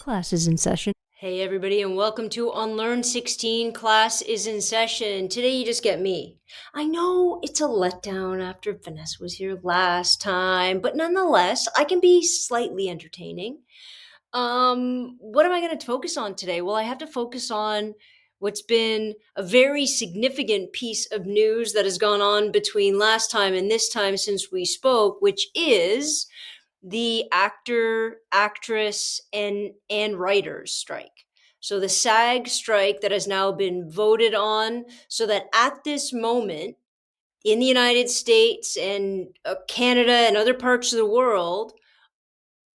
Class is in session. Hey everybody, and welcome to Unlearn 16. Class is in session. Today you just get me. I know it's a letdown after Vanessa was here last time, but nonetheless, I can be slightly entertaining. What am I going to focus on today? Well, I have to focus on what's been a very significant piece of news that has gone on between last time and this time since we spoke, which is the actor, actress, and writers strike. So the SAG strike that has now been voted on, so that at this moment in the United States and Canada and other parts of the world,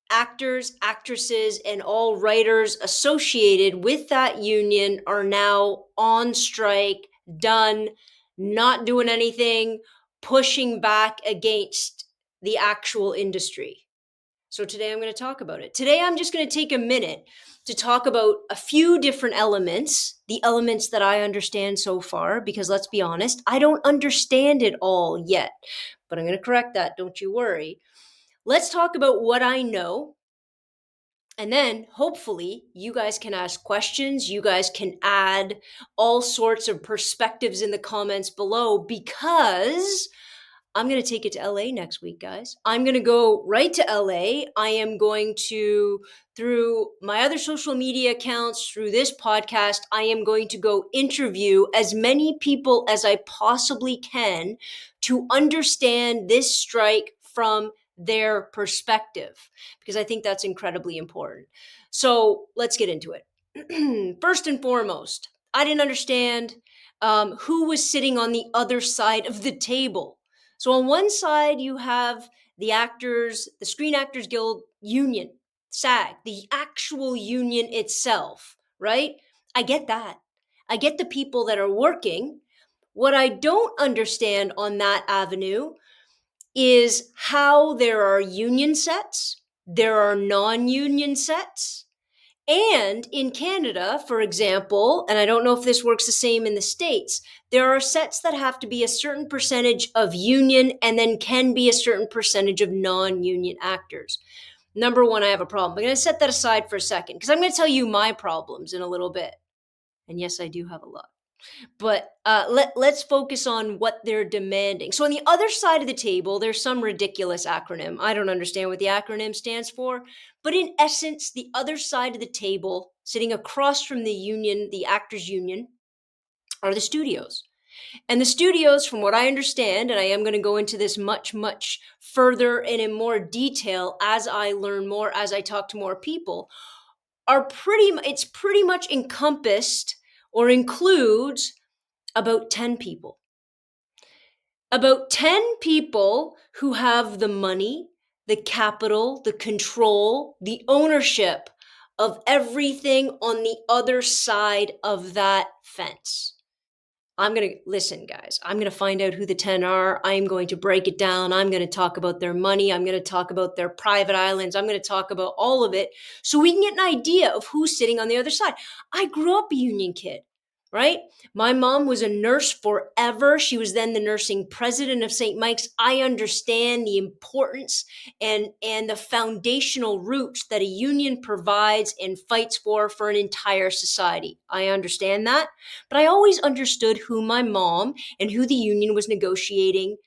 actors, actresses, and all writers associated with that union are now on strike, done, not doing anything, pushing back against the actual industry. So today I'm going to talk about it. Today I'm just going to take a minute to talk about a few different elements, the elements that I understand so far, because let's be honest, I don't understand it all yet, but I'm going to correct that. Don't you worry. Let's talk about what I know. And then hopefully you guys can ask questions. You guys can add all sorts of perspectives in the comments below, because I'm going to take it to LA next week, guys. I'm going to go right to LA. I am going to, through my other social media accounts, through this podcast, I am going to go interview as many people as I possibly can to understand this strike from their perspective, because I think that's incredibly important. So let's get into it. First and foremost, I didn't understand who was sitting on the other side of the table. So on one side, you have the actors, the Screen Actors Guild union, SAG, the actual union itself, right? I get that. I get the people that are working. What I don't understand on that avenue is how there are union sets, there are non-union sets. And in Canada, for example, and I don't know if this works the same in the States, there are sets that have to be a certain percentage of union and then can be a certain percentage of non-union actors. Number one, I have a problem. I'm going to set that aside for a second because I'm going to tell you my problems in a little bit. And yes, I do have a lot. But let's focus on what they're demanding. So on the other side of the table, there's some ridiculous acronym. I don't understand what the acronym stands for. But in essence, the other side of the table, sitting across from the union, the actors union, are the studios. And the studios, from what I understand, and I am going to go into this much, much further and in more detail as I learn more, as I talk to more people, it's pretty much encompassed or includes about 10 people. About 10 people who have the money, the capital, the control, the ownership of everything on the other side of that fence. Listen, guys, I'm going to find out who the 10 are. I'm going to break it down. I'm going to talk about their money. I'm going to talk about their private islands. I'm going to talk about all of it so we can get an idea of who's sitting on the other side. I grew up a union kid, right? My mom was a nurse forever. She was then the nursing president of St. Mike's. I understand the importance and the foundational roots that a union provides and fights for an entire society. I understand that. But I always understood who my mom and who the union was negotiating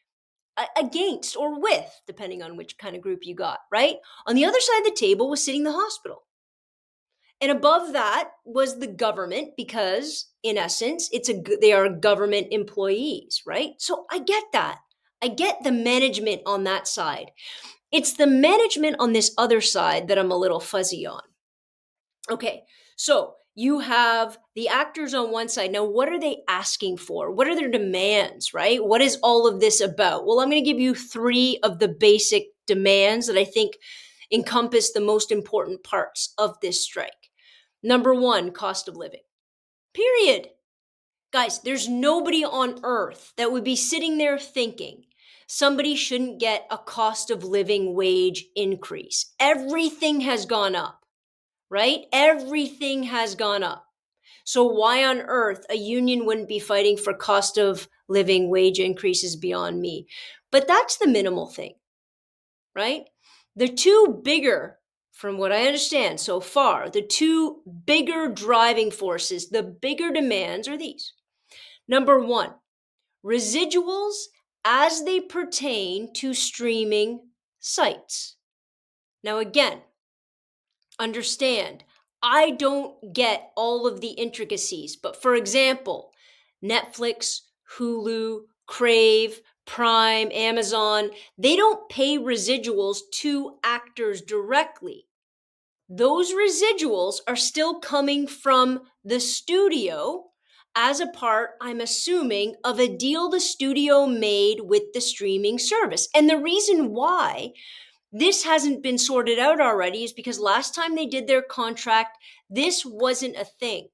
against or with, depending on which kind of group you got, right? On the other side of the table was sitting the hospital. And above that was the government, because in essence, they are government employees, right? So I get that. I get the management on that side. It's the management on this other side that I'm a little fuzzy on. Okay, so you have the actors on one side. Now, what are they asking for? What are their demands, right? What is all of this about? Well, I'm going to give you 3 of the basic demands that I think encompass the most important parts of this strike. Number 1, cost of living. Period. Guys, there's nobody on earth that would be sitting there thinking somebody shouldn't get a cost of living wage increase. Everything has gone up, right? Everything has gone up. So why on earth a union wouldn't be fighting for cost of living wage increases beyond me? But that's the minimal thing, right? The 2 bigger from what I understand so far, the two bigger driving forces, the bigger demands are these. Number one, residuals as they pertain to streaming sites. Now, again, understand, I don't get all of the intricacies, but for example, Netflix, Hulu, Crave, Prime, Amazon, they don't pay residuals to actors directly. Those residuals are still coming from the studio as a part, I'm assuming, of a deal the studio made with the streaming service. And the reason why this hasn't been sorted out already is because last time they did their contract, this wasn't a thing.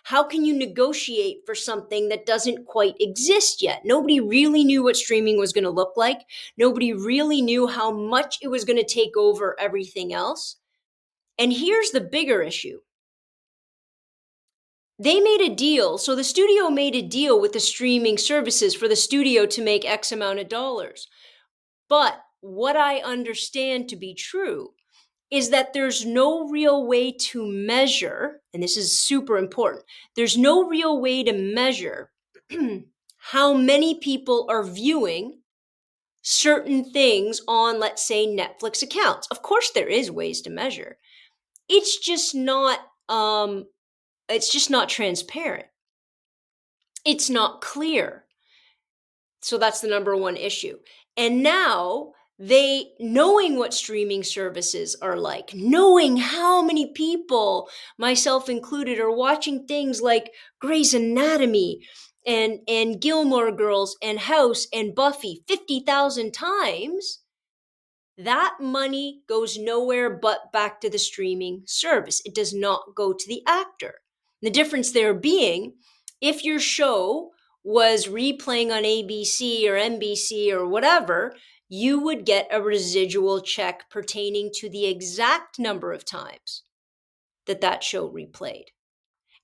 How can you negotiate for something that doesn't quite exist yet? Nobody really knew what streaming was going to look like. Nobody really knew how much it was going to take over everything else. And here's the bigger issue. They made a deal. So the studio made a deal with the streaming services for the studio to make X amount of dollars. But what I understand to be true is that there's no real way to measure, and this is super important, there's no real way to measure how many people are viewing certain things on, let's say, Netflix accounts. Of course, there is ways to measure. It's just not transparent. It's not clear. So that's the number one issue. And now they, knowing what streaming services are like, knowing how many people, myself included, are watching things like Grey's Anatomy and Gilmore Girls and House and Buffy 50,000 times, that money goes nowhere but back to the streaming service. It does not go to the actor. The difference there being, if your show was replaying on ABC or NBC or whatever, you would get a residual check pertaining to the exact number of times that show replayed.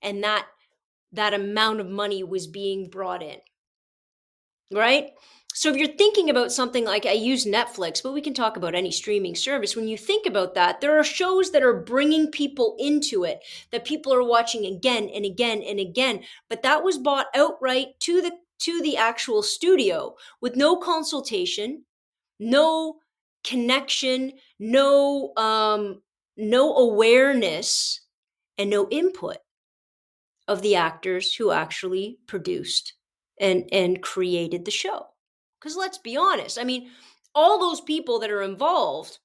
And that amount of money was being brought in, right? So if you're thinking about something like, I use Netflix, but we can talk about any streaming service. When you think about that, there are shows that are bringing people into it, that people are watching again and again and again. But that was bought outright to the actual studio with no consultation, no connection, no awareness, and no input of the actors who actually produced and created the show. Because let's be honest, I mean, all those people that are involved,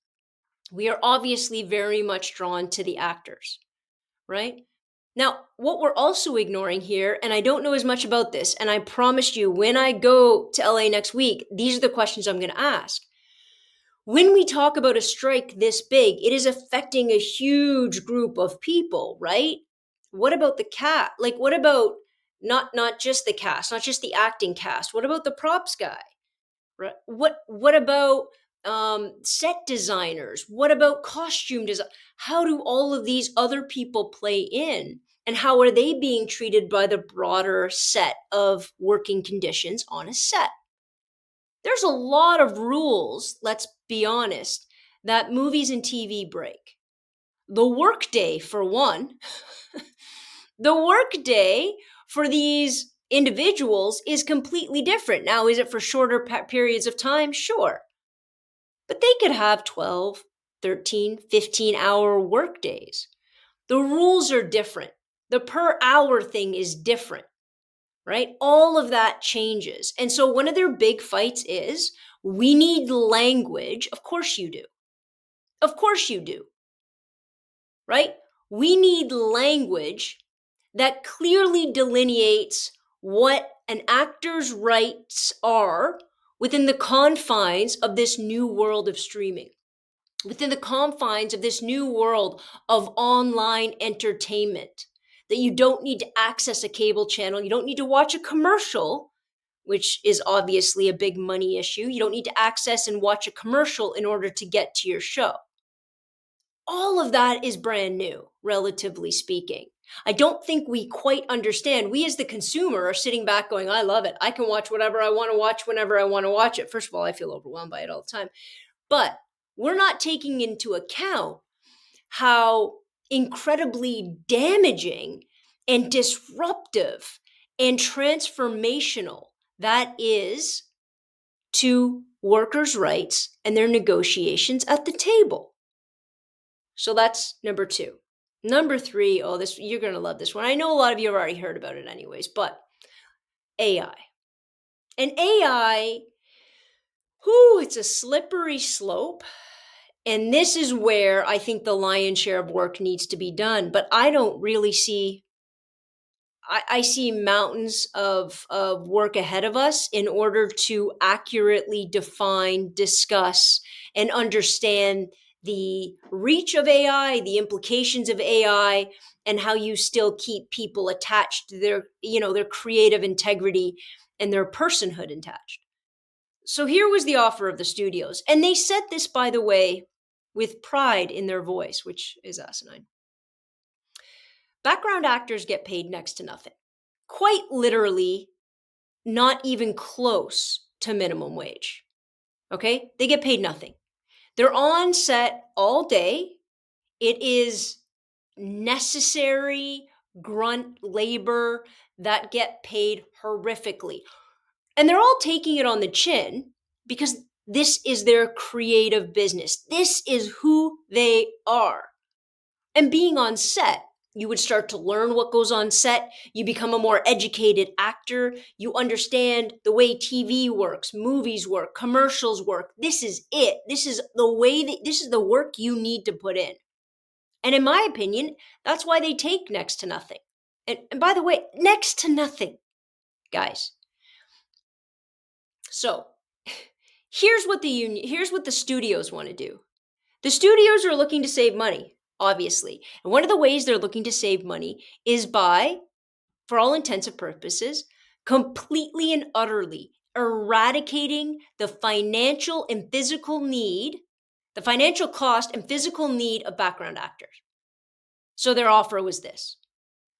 we are obviously very much drawn to the actors, right? Now, what we're also ignoring here, and I don't know as much about this, and I promise you, when I go to LA next week, these are the questions I'm going to ask. When we talk about a strike this big, it is affecting a huge group of people, right? What about the cast? Like, what about not just the cast, not just the acting cast? What about the props guy? Right? What about set designers? What about costume design? How do all of these other people play in? And how are they being treated by the broader set of working conditions on a set? There's a lot of rules, let's be honest, that movies and TV break. The workday, for one, the workday for these individuals is completely different. Now, is it for shorter periods of time? Sure. But they could have 12, 13, 15-hour workdays. The rules are different. The per hour thing is different, right? All of that changes. And so one of their big fights is, we need language. Of course you do. Of course you do, right? We need language that clearly delineates what an actor's rights are within the confines of this new world of streaming, within the confines of this new world of online entertainment, that you don't need to access a cable channel. You don't need to watch a commercial, which is obviously a big money issue. You don't need to access and watch a commercial in order to get to your show. All of that is brand new, relatively speaking. I don't think we quite understand. We as the consumer are sitting back going, I love it. I can watch whatever I want to watch whenever I want to watch it. First of all, I feel overwhelmed by it all the time. But we're not taking into account how incredibly damaging and disruptive and transformational that is to workers' rights and their negotiations at the table. So that's number 2. Number 3, this you're going to love this one. I know a lot of you have already heard about it anyways, but AI. And AI, it's a slippery slope. And this is where I think the lion's share of work needs to be done. But I don't really see, I see mountains of work ahead of us in order to accurately define, discuss, and understand the reach of AI, the implications of AI, and how you still keep people attached to their creative integrity and their personhood attached. So here was the offer of the studios. And they said this, by the way, with pride in their voice, which is asinine. Background actors get paid next to nothing. Quite literally, not even close to minimum wage. Okay? They get paid nothing. They're on set all day. It is necessary grunt labor that get paid horrifically. And they're all taking it on the chin because this is their creative business. This is who they are. And being on set, you would start to learn what goes on set. You become a more educated actor. You understand the way TV works, movies work, commercials work. This is it. This is the work you need to put in. And in my opinion, that's why they take next to nothing. And by the way, next to nothing, guys. So here's what the studios want to do. The studios are looking to save money, obviously. And one of the ways they're looking to save money is by, for all intents and purposes, completely and utterly eradicating the financial cost and physical need of background actors. So their offer was this.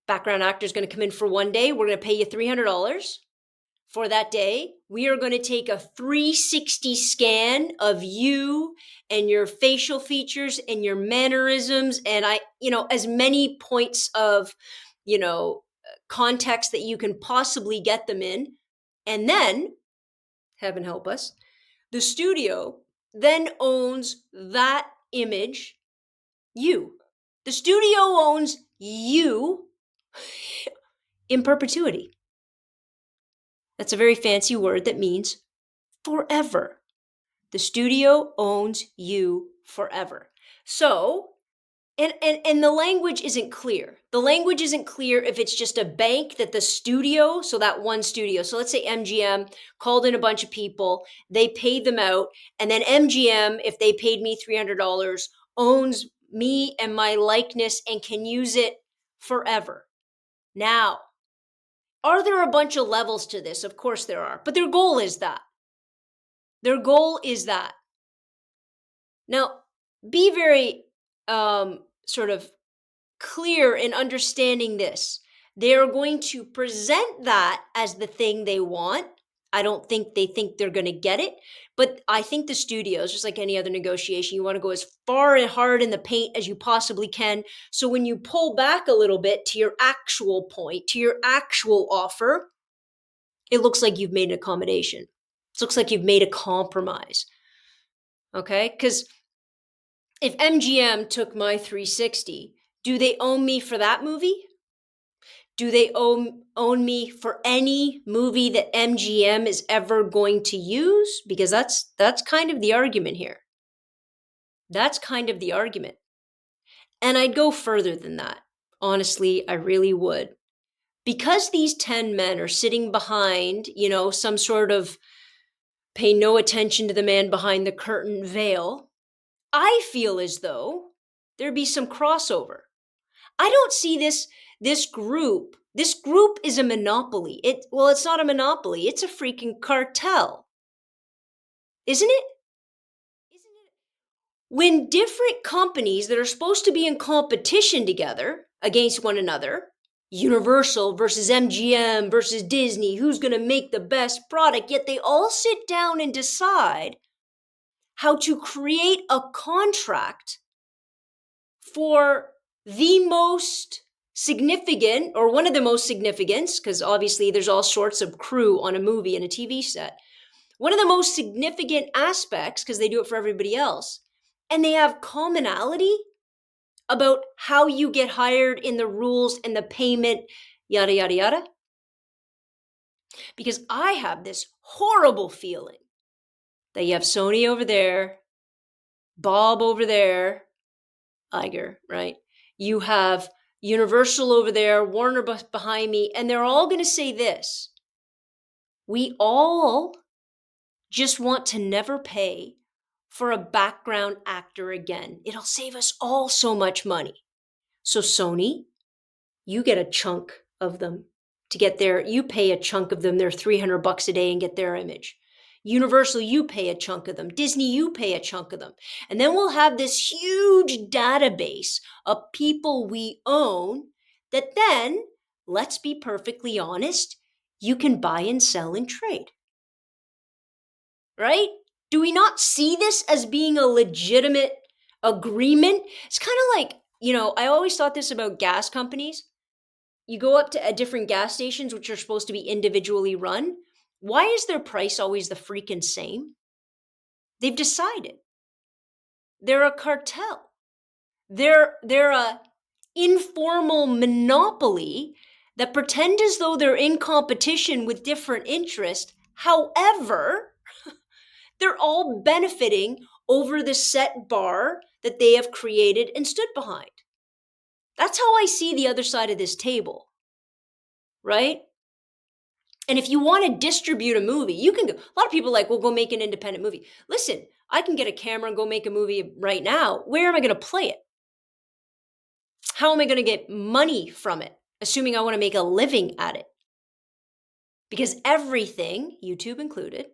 Background actor is going to come in for one day. We're going to pay you $300. For that day, we are going to take a 360 scan of you and your facial features and your mannerisms and as many points of, context that you can possibly get them in. And then, heaven help us, the studio then owns that image, you. The studio owns you in perpetuity. That's a very fancy word that means forever. The studio owns you forever. So, and the language isn't clear. The language isn't clear if it's just a bank that the studio, so that one studio, so let's say MGM called in a bunch of people, they paid them out, and then MGM, if they paid me $300, owns me and my likeness and can use it forever. Now, are there a bunch of levels to this? Of course there are. But their goal is that. Now, be very sort of clear in understanding this. They are going to present that as the thing they want. I don't think they think they're going to get it. But I think the studios, just like any other negotiation, you want to go as far and hard in the paint as you possibly can. So when you pull back a little bit to your actual point, to your actual offer, it looks like you've made an accommodation. It looks like you've made a compromise. Okay? Because if MGM took my 360, do they own me for that movie? Do they own me for any movie that MGM is ever going to use? Because that's kind of the argument here. That's kind of the argument. And I'd go further than that. Honestly, I really would. Because these 10 men are sitting behind, some sort of pay no attention to the man behind the curtain veil, I feel as though there'd be some crossover. I don't see this group. This group is a monopoly. It's not a monopoly. It's a freaking cartel. Isn't it? When different companies that are supposed to be in competition together against one another, Universal versus MGM versus Disney, who's going to make the best product, yet they all sit down and decide how to create a contract for the most significant, or one of the most significant, because obviously there's all sorts of crew on a movie and a TV set, one of the most significant aspects, because they do it for everybody else, and they have commonality about how you get hired in the rules and the payment, yada, yada, yada. Because I have this horrible feeling that you have Sony over there, Bob over there, Iger, right? You have Universal over there, Warner behind me, and they're all going to say this. We all just want to never pay for a background actor again. It'll save us all so much money. So Sony, you get a chunk of them to get there. You pay a chunk of them, their $300 a day, and get their image. Universal, you pay a chunk of them. Disney, you pay a chunk of them. And then we'll have this huge database of people we own that then, let's be perfectly honest, you can buy and sell and trade. Right? Do we not see this as being a legitimate agreement? It's kind of like, I always thought this about gas companies. You go up to different gas stations, which are supposed to be individually run. Why is their price always the freaking same? They've decided. They're a cartel. They're a informal monopoly that pretend as though they're in competition with different interests. However, they're all benefiting over the set bar that they have created and stood behind. That's how I see the other side of this table, right? And if you want to distribute a movie, you can go. A lot of people are like, well, go make an independent movie. Listen, I can get a camera and go make a movie right now. Where am I going to play it? How am I going to get money from it, assuming I want to make a living at it? Because everything, YouTube included,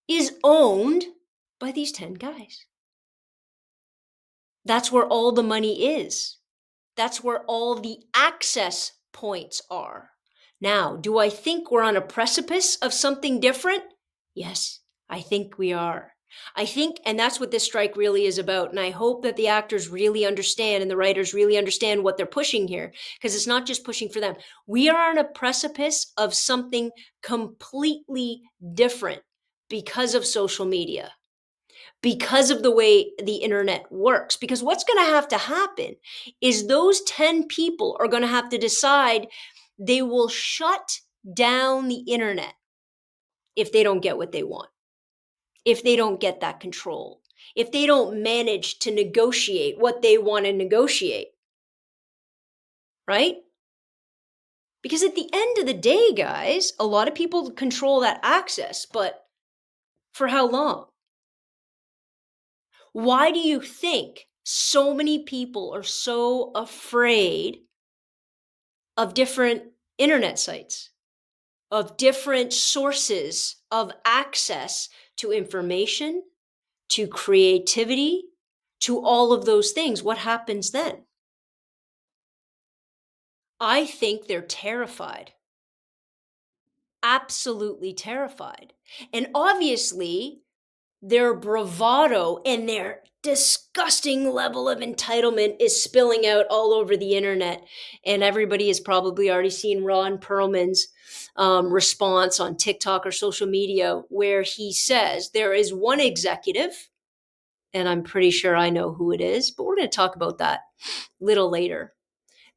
is owned by these 10 guys. That's where all the money is. That's where all the access points are. Now, do I think we're on a precipice of something different? Yes, I think we are. I think, and that's what this strike really is about. And I hope that the actors really understand and the writers really understand what they're pushing here, because it's not just pushing for them. We are on a precipice of something completely different because of social media, because of the way the internet works. Because what's going to happen is those 10 people are going to have to decide they will shut down the internet if they don't get what they want, if they don't get that control, if they don't manage to negotiate what they want to negotiate, right? Because at the end of the day, guys, a lot of people control that access, but for how long? Why do you think so many people are so afraid of different internet sites, of different sources of access to information, to creativity, to all of those things? What happens then? I think they're terrified. Absolutely terrified. And obviously, their bravado and their disgusting level of entitlement is spilling out all over the internet. And everybody has probably already seen Ron Perlman's response on TikTok or social media, where he says there is one executive, and I'm pretty sure I know who it is, but we're going to talk about that a little later.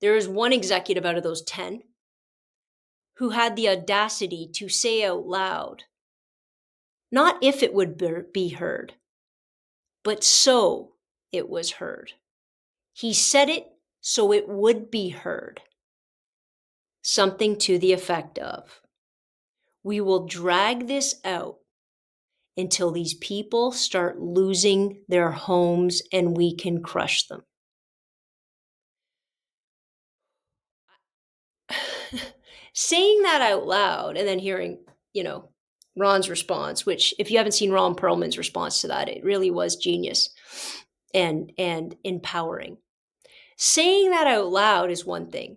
There is one executive out of those 10 who had the audacity to say out loud, not if it would be heard, but so it was heard. He said it so it would be heard. Something to the effect of, we will drag this out until these people start losing their homes and we can crush them. Saying that out loud and then hearing, Ron's response, which if you haven't seen Ron Perlman's response to that, it really was genius and empowering. Saying that out loud is one thing.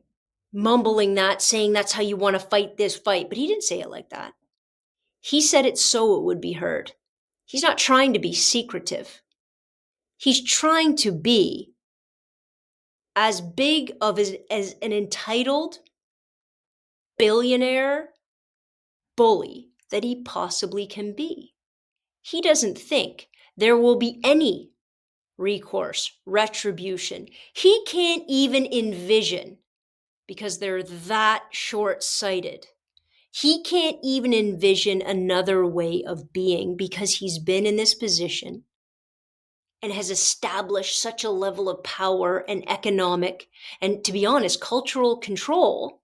Mumbling that, saying that's how you want to fight this fight. But he didn't say it like that. He said it so it would be heard. He's not trying to be secretive. He's trying to be as big of as an entitled billionaire bully that he possibly can be. He doesn't think there will be any recourse, retribution. He can't even envision, because they're that short-sighted. He can't even envision another way of being because he's been in this position and has established such a level of power and economic and, to be honest, cultural control,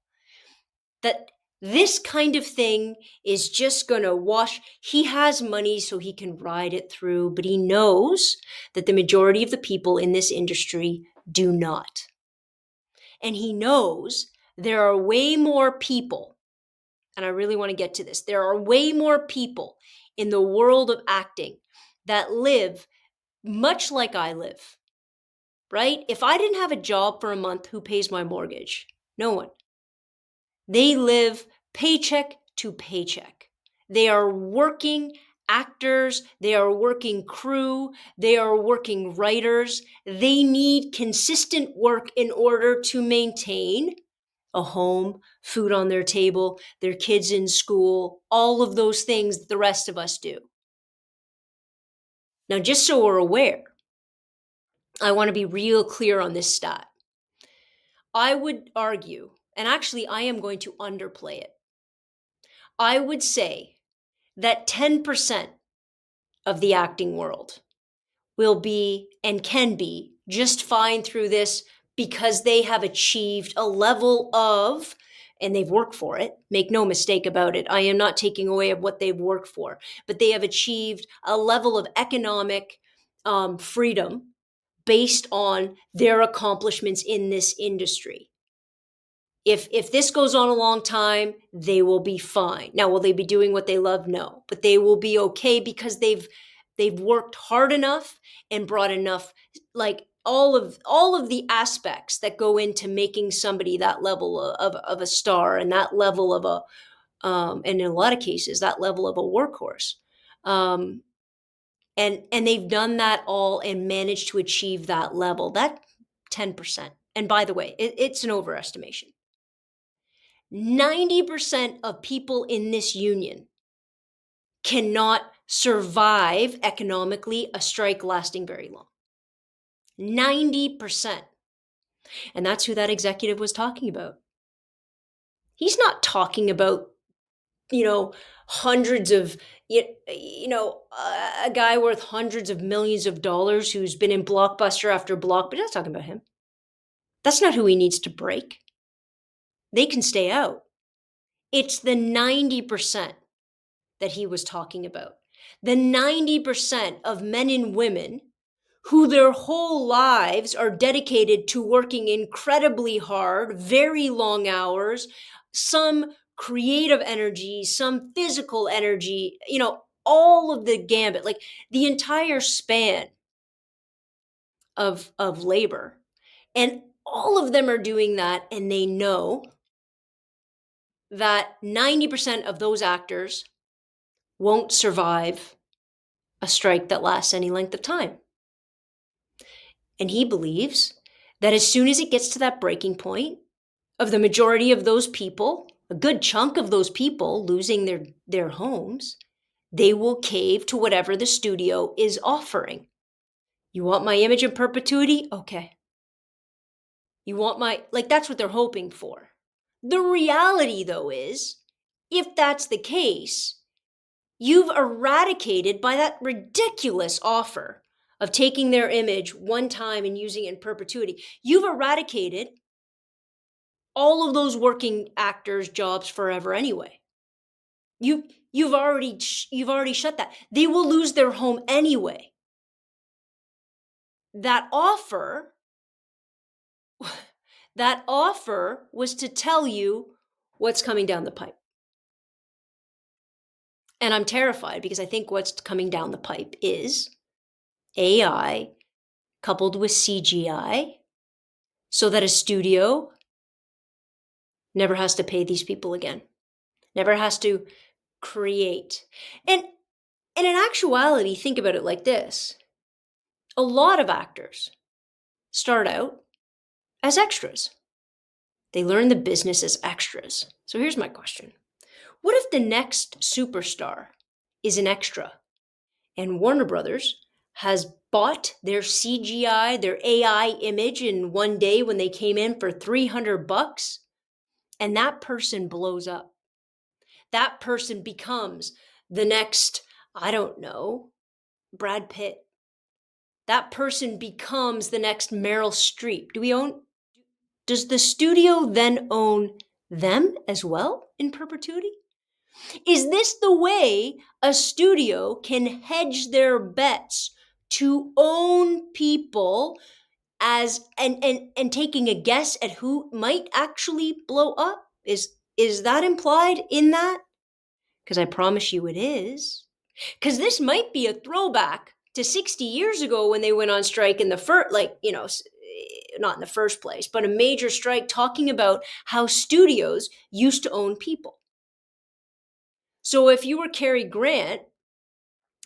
that this kind of thing is just going to wash. He has money so he can ride it through, but he knows that the majority of the people in this industry do not. And he knows there are way more people, and I really want to get to this, there are way more people in the world of acting that live much like I live, right? If I didn't have a job for a month, who pays my mortgage? No one. They live paycheck to paycheck. They are working actors, they are working crew, they are working writers. They need consistent work in order to maintain a home, food on their table, their kids in school, all of those things that the rest of us do. Now, just so we're aware, I want to be real clear on this stat. I would argue, and actually I am going to underplay it. I would say that 10% of the acting world will be and can be just fine through this because they have achieved a level of, and they've worked for it, make no mistake about it. I am not taking away of what they've worked for, but they have achieved a level of economic freedom based on their accomplishments in this industry. If this goes on a long time, they will be fine. Now, will they be doing what they love? No, but they will be okay because they've worked hard enough and brought enough, like all of the aspects that go into making somebody that level of a star, and that level of a and in a lot of cases that level of a workhorse. And they've done that all and managed to achieve that level. That 10%. And by the way, it's an overestimation. 90% of people in this union cannot survive economically a strike lasting very long. 90%. And that's who that executive was talking about. He's not talking about, hundreds of, a guy worth hundreds of millions of dollars who's been in blockbuster after block, but he's not talking about him. That's not who he needs to break. They can stay out. It's the 90% that he was talking about. The 90% of men and women who their whole lives are dedicated to working incredibly hard, very long hours, some creative energy, some physical energy, all of the gambit, like the entire span of labor. And all of them are doing that, and they know that 90% of those actors won't survive a strike that lasts any length of time. And he believes that as soon as it gets to that breaking point of the majority of those people, a good chunk of those people losing their homes, they will cave to whatever the studio is offering. You want my image in perpetuity? Okay. You want that's what they're hoping for. The reality, though, is if that's the case, you've eradicated, by that ridiculous offer of taking their image one time and using it in perpetuity, you've eradicated all of those working actors' jobs forever anyway. You've already shut that. They will lose their home anyway. That offer was to tell you what's coming down the pipe. And I'm terrified because I think what's coming down the pipe is AI coupled with CGI, so that a studio never has to pay these people again, never has to create. And in actuality, think about it like this. A lot of actors start out as extras. They learn the business as extras. So here's my question. What if the next superstar is an extra and Warner Brothers has bought their CGI, their AI image in one day when they came in for $300 and that person blows up? That person becomes the next, I don't know, Brad Pitt. That person becomes the next Meryl Streep. Does the studio then own them as well in perpetuity? Is this the way a studio can hedge their bets to own people and taking a guess at who might actually blow up? Is that implied in that? Because I promise you it is. Because this might be a throwback to 60 years ago when they went on strike in the first, not in the first place, but a major strike talking about how studios used to own people. So if you were Cary Grant,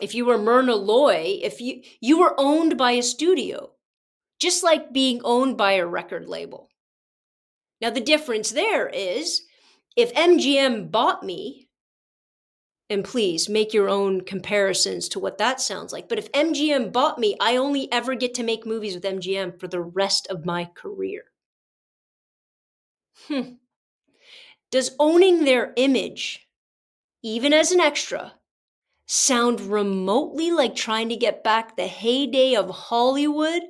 if you were Myrna Loy, if you were owned by a studio, just like being owned by a record label. Now the difference there is if MGM bought me, and please make your own comparisons to what that sounds like. But if MGM bought me, I only ever get to make movies with MGM for the rest of my career. Does owning their image, even as an extra, sound remotely like trying to get back the heyday of Hollywood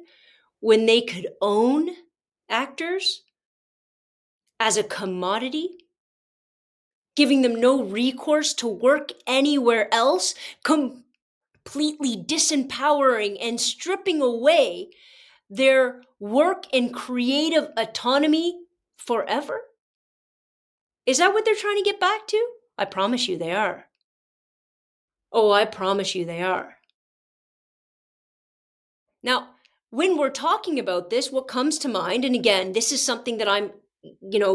when they could own actors as a commodity? Giving them no recourse to work anywhere else, completely disempowering and stripping away their work and creative autonomy forever? Is that what they're trying to get back to? I promise you they are. Oh, I promise you they are. Now, when we're talking about this, what comes to mind, and again, this is something that I'm,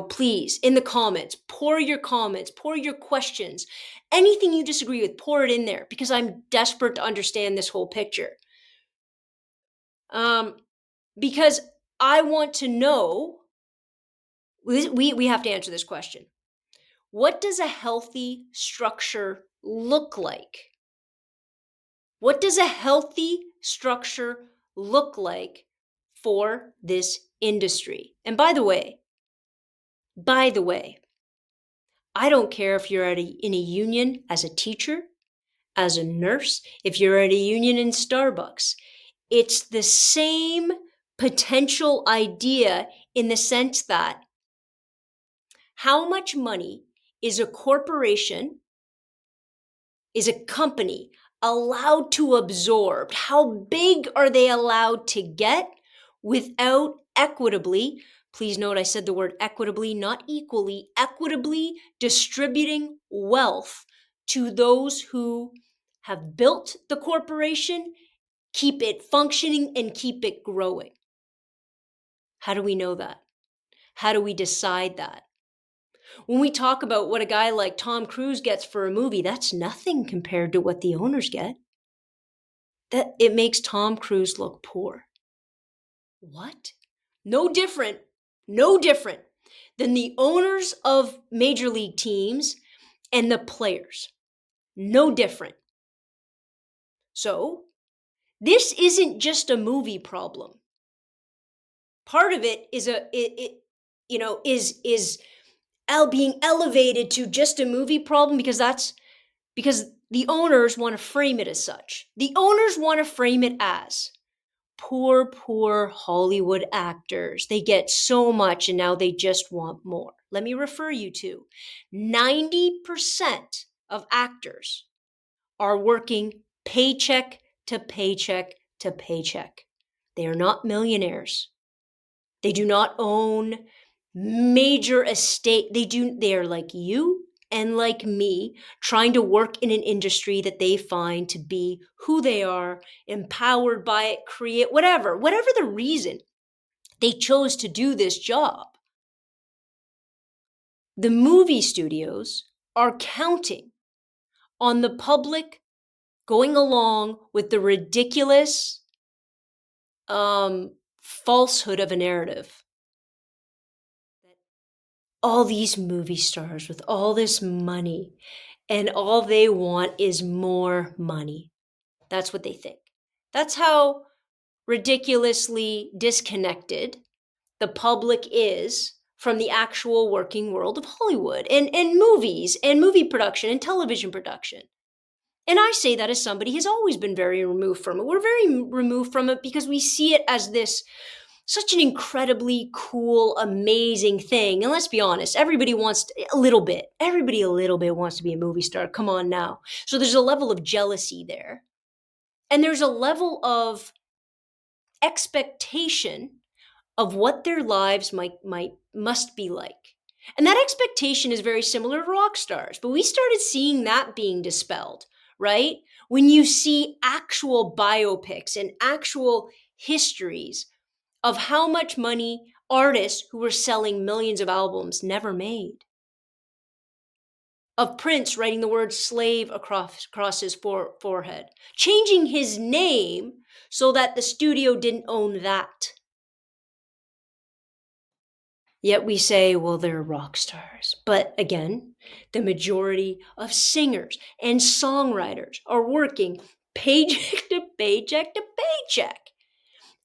please, in the comments, pour your questions, anything you disagree with, pour it in there because I'm desperate to understand this whole picture. Because I want to know, we have to answer this question. What does a healthy structure look like? What does a healthy structure look like for this industry? And by the way, I don't care if you're in a union as a teacher, as a nurse, if you're at a union in Starbucks. It's the same potential idea in the sense that how much money is a corporation, is a company allowed to absorb? How big are they allowed to get without equitably, please note I said the word equitably, not equally, equitably distributing wealth to those who have built the corporation, keep it functioning, and keep it growing? How do we know that? How do we decide that? When we talk about what a guy like Tom Cruise gets for a movie, that's nothing compared to what the owners get. That it makes Tom Cruise look poor. What? No different than the owners of major league teams and the players. No different. So, this isn't just a movie problem. Part of it is being elevated to just a movie problem because the owners want to frame it as such. The owners want to frame it as poor Hollywood actors. They get so much and now they just want more. Let me refer you to 90% of actors are working paycheck to paycheck to paycheck. They are not millionaires. They do not own major estate. They are like you and like me, trying to work in an industry that they find to be who they are, empowered by it, create whatever the reason they chose to do this job. The movie studios are counting on the public going along with the ridiculous falsehood of a narrative all these movie stars with all this money, and all they want is more money. That's what they think. That's how ridiculously disconnected the public is from the actual working world of Hollywood and movies and movie production and television production. And I say that as somebody who's always been very removed from it. We're very removed from it because we see it as this such an incredibly cool, amazing thing. And let's be honest, everybody wants a little bit. Everybody a little bit wants to be a movie star. Come on now. So there's a level of jealousy there. And there's a level of expectation of what their lives must be like. And that expectation is very similar to rock stars, but we started seeing that being dispelled, right? When you see actual biopics and actual histories of how much money artists who were selling millions of albums never made. Of Prince writing the word slave across his forehead, changing his name so that the studio didn't own that. Yet we say, well, they're rock stars. But again, the majority of singers and songwriters are working paycheck to paycheck to paycheck.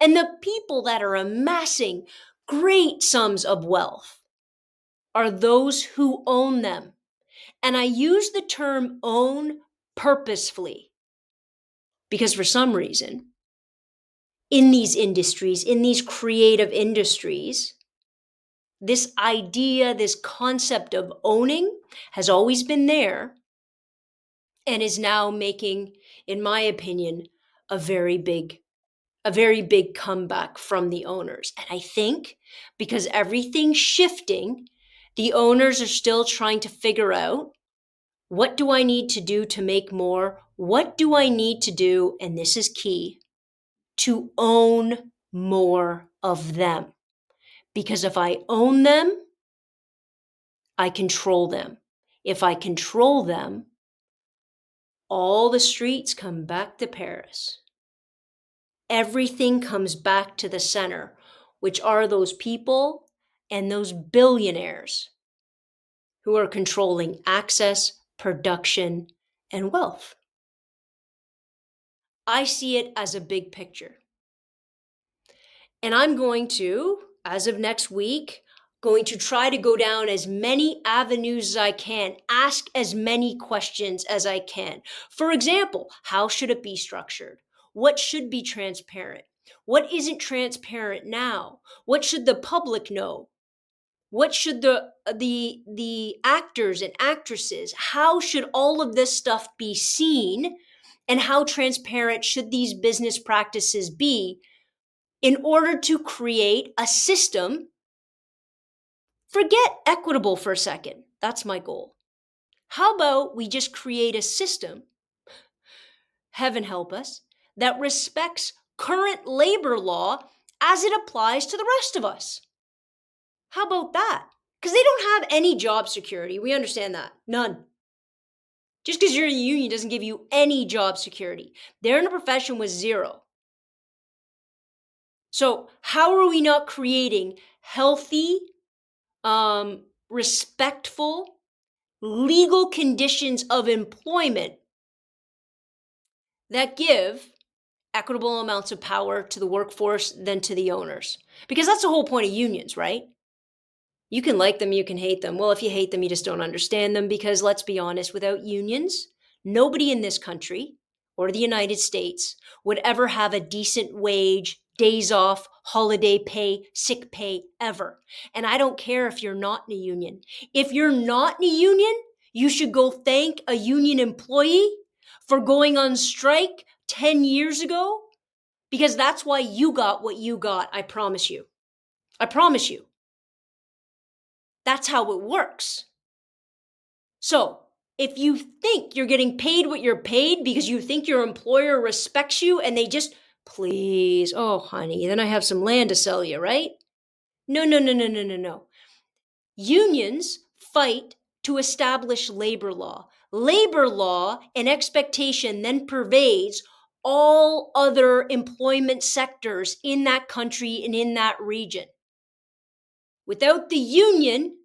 And the people that are amassing great sums of wealth are those who own them. And I use the term own purposefully because for some reason, in these industries, in these creative industries, this idea, this concept of owning has always been there and is now making, in my opinion, a very big comeback from the owners. And I think because everything's shifting, the owners are still trying to figure out, what do I need to do to make more? What do I need to do? And this is key, to own more of them. Because if I own them, I control them. If I control them, all the streets come back to Paris. Everything comes back to the center, which are those people and those billionaires who are controlling access, production, and wealth. I see it as a big picture. And I'm going to, as of next week, going to try to go down as many avenues as I can, ask as many questions as I can. For example, how should it be structured? What should be transparent? What isn't transparent now? What should the public know? What should the actors and actresses, how should all of this stuff be seen? And how transparent should these business practices be in order to create a system? Forget equitable for a second. That's my goal. How about we just create a system, heaven help us, that respects current labor law as it applies to the rest of us? How about that? Because they don't have any job security. We understand that. None. Just because you're in a union doesn't give you any job security. They're in a profession with zero. So how are we not creating healthy, respectful, legal conditions of employment that give equitable amounts of power to the workforce than to the owners? Because that's the whole point of unions, right? You can like them, you can hate them. Well, if you hate them, you just don't understand them, because let's be honest, without unions, nobody in this country or the United States would ever have a decent wage, days off, holiday pay, sick pay, ever. And I don't care if you're not in a union. If you're not in a union, you should go thank a union employee for going on strike 10 years ago, because that's why you got what you got. I promise you. I promise you. That's how it works. So if you think you're getting paid what you're paid because you think your employer respects you and they just, please, oh, honey, then I have some land to sell you, right? No, no, no, no, no, no, no. Unions fight to establish labor law. Labor law and expectation then pervades all other employment sectors in that country and in that region. Without the union,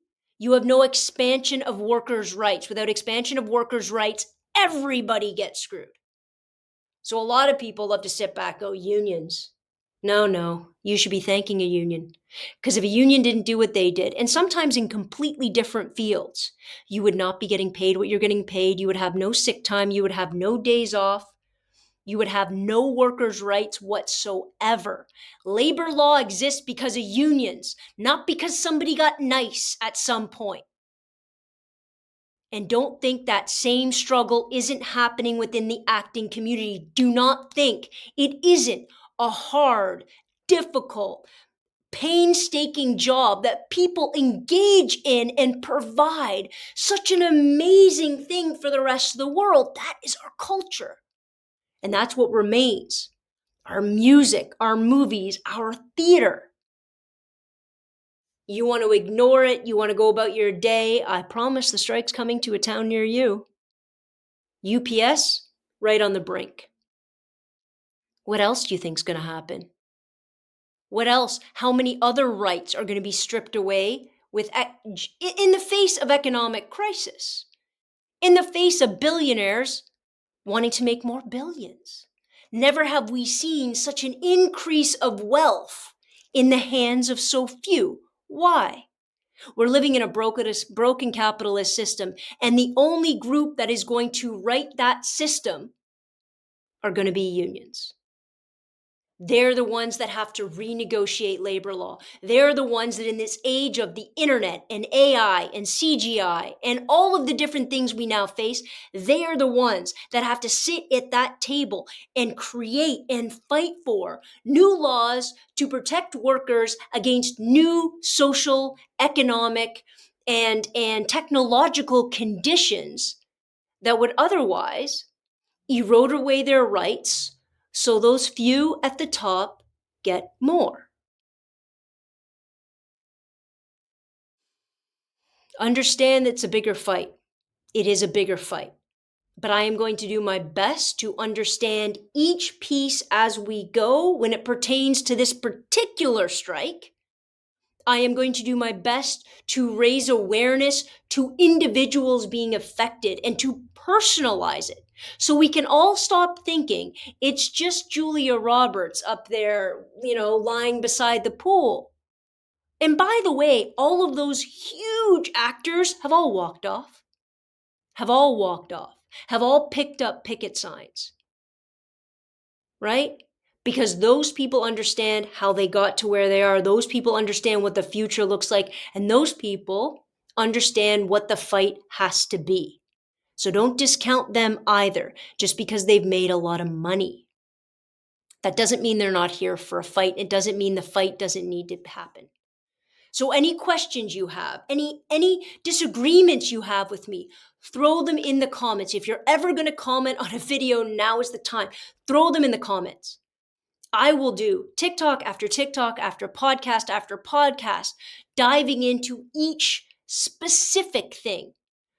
You have no expansion of workers' rights. Without expansion of workers' rights, everybody gets screwed. So a lot of people love to sit back, go, unions. No, you should be thanking a union. Because if a union didn't do what they did, and sometimes in completely different fields, you would not be getting paid what you're getting paid. You would have no sick time. You would have no days off. You would have no workers' rights whatsoever. Labor law exists because of unions, not because somebody got nice at some point. And don't think that same struggle isn't happening within the acting community. Do not think it isn't a hard, difficult, painstaking job that people engage in and provide such an amazing thing for the rest of the world. That is our culture. And that's what remains. Our music, our movies, our theater. You want to ignore it, you want to go about your day, I promise the strike's coming to a town near you. UPS, right on the brink. What else do you think's going to happen? What else? How many other rights are going to be stripped away in the face of economic crisis? In the face of billionaires wanting to make more billions? Never have we seen such an increase of wealth in the hands of so few. Why? We're living in a broken capitalist system, and the only group that is going to right that system are going to be unions. They're the ones that have to renegotiate labor law. They're the ones that in this age of the internet and AI and CGI and all of the different things we now face, they are the ones that have to sit at that table and create and fight for new laws to protect workers against new social, economic, and technological conditions that would otherwise erode away their rights, so those few at the top get more. Understand it's a bigger fight. It is a bigger fight. But I am going to do my best to understand each piece as we go when it pertains to this particular strike. I am going to do my best to raise awareness to individuals being affected and to personalize it. So we can all stop thinking it's just Julia Roberts up there, lying beside the pool. And by the way, all of those huge actors have all walked off, have all picked up picket signs, right? Because those people understand how they got to where they are. Those people understand what the future looks like. And those people understand what the fight has to be. So don't discount them either, just because they've made a lot of money. That doesn't mean they're not here for a fight. It doesn't mean the fight doesn't need to happen. So any questions you have, any disagreements you have with me, throw them in the comments. If you're ever going to comment on a video, now is the time. Throw them in the comments. I will do TikTok after podcast, diving into each specific thing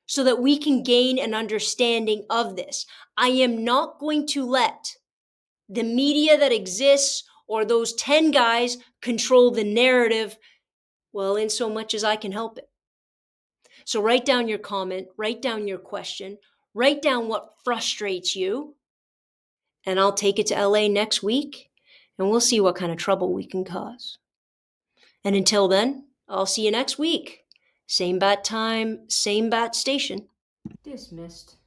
so that we can gain an understanding of this. I am not going to let the media that exists or those 10 guys control the narrative, well, in so much as I can help it. So write down your comment, write down your question, write down what frustrates you, and I'll take it to LA next week, and we'll see what kind of trouble we can cause. And until then, I'll see you next week. Same bat time, same bat station. Dismissed.